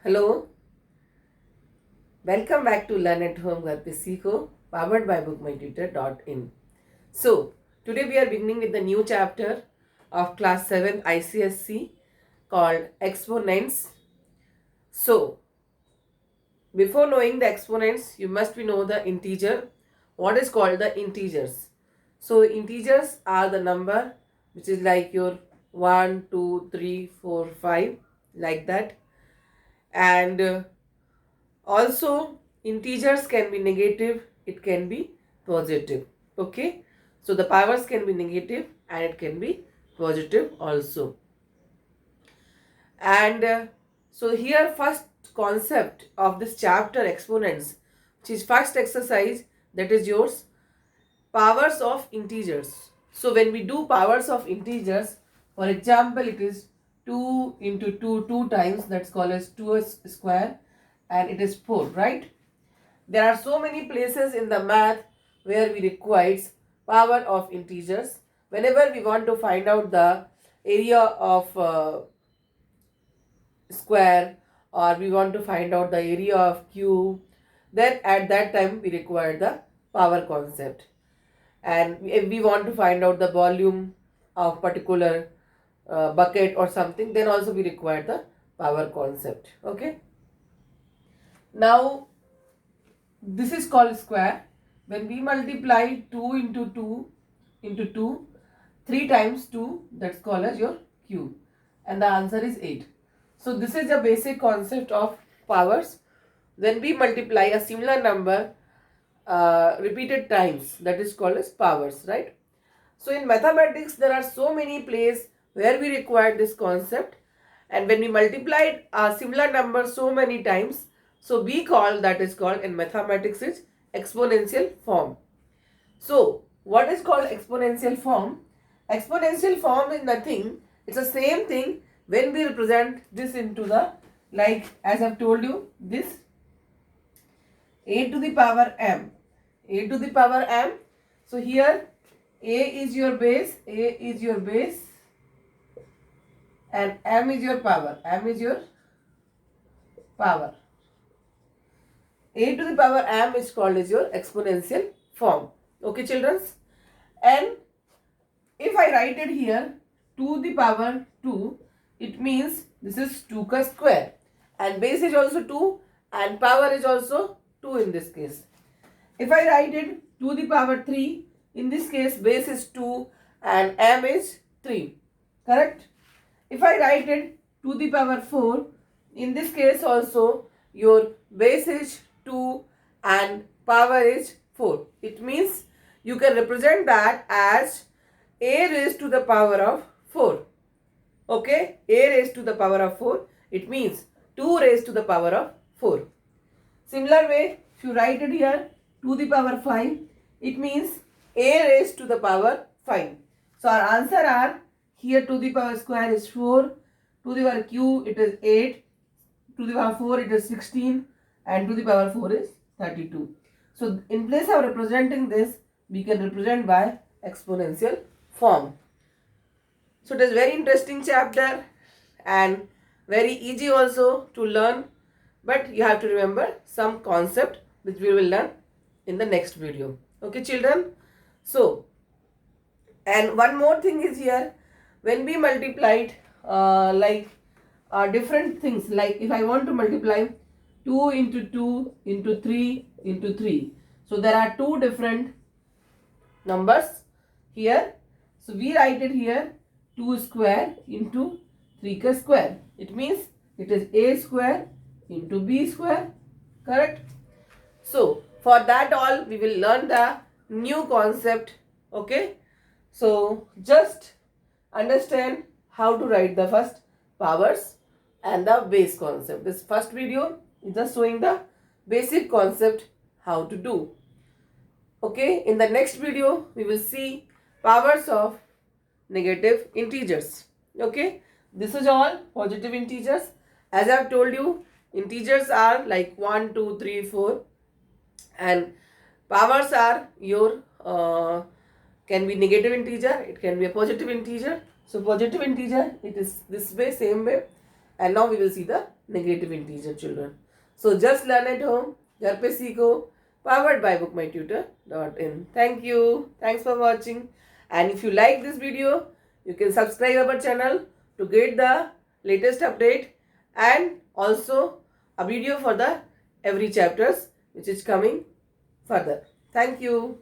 Hello, welcome back to Learn at Home घर पे सीखो powered by bookmytutor.in. So, today we are beginning with the new chapter of class 7 ICSC called exponents. So, before knowing the exponents, you must know the integer. What is called the integers? So, integers are the number which is like your 1, 2, 3, 4, 5, like that. And also, integers can be negative, it can be positive. Okay, so the powers can be negative and it can be positive also. And so here first concept of this chapter exponents, which is first exercise, that is yours, powers of integers. So when we do powers of integers, for example, it is 2 into 2 two times, that's called as 2 square, and it is 4, right? There are so many places in the math where we requires power of integers. Whenever we want to find out the area of square, or we want to find out the area of cube, then at that time we require the power concept. And if we want to find out the volume of particular bucket or something, then also we require the power concept. Okay. Now this is called square. When we multiply 2 into 2 into 2, 3 times 2, that's called as your cube. And the answer is 8. So this is the basic concept of powers. When we multiply a similar number repeated times, that is called as powers, right? So in mathematics, there are so many places where we require this concept. And when we multiplied a similar number so many times, so we call, that is called in mathematics is exponential form. So what is called exponential form? Exponential form is nothing. It's the same thing when we represent this into the, like as I've told you, this a to the power m. A to the power m. So here a is your base, and m is your power. M is your power. A to the power m is called as your exponential form. Okay, children? And if I write it here, to the power 2, it means this is 2 ka square. And base is also 2 and power is also 2 in this case. If I write it to the power 3, in this case base is 2 and m is 3. Correct? If I write it to the power 4, in this case also your base is 2 and power is 4. It means you can represent that as a raised to the power of 4. Okay? A raised to the power of 4. It means 2 raised to the power of 4. Similar way, if you write it here to the power 5, it means a raised to the power 5. So our answer are here to the power square is 4, to the power cube it is 8, to the power 4 it is 16, and to the power 4 is 32. So in place of representing this, we can represent by exponential form. So it is very interesting chapter and very easy also to learn, but you have to remember some concept which we will learn in the next video. Okay, children? So, and one more thing is here, when we multiplied different things, like if I want to multiply 2 into 2 into 3 into 3. So there are two different numbers here. So we write it here 2 square into 3 ka square. It means it is a square into b square. Correct? So for that all we will learn the new concept. Okay? So just understand how to write the first powers and the base concept. This first video is just showing the basic concept how to do. Okay, in the next video we will see powers of negative integers. Okay, this is all positive integers. As I have told you, integers are like 1, 2, 3, 4, and powers are your can be negative integer, it can be a positive integer. So positive integer, it is this way, same way, And now we will see the negative integer, children. So just learn at home. घर पे सीखो. Powered by bookmytutor.in. Thank you. Thanks for watching. And if you like this video, you can subscribe our channel to get the latest update and also a video for the every chapters which is coming further. Thank you.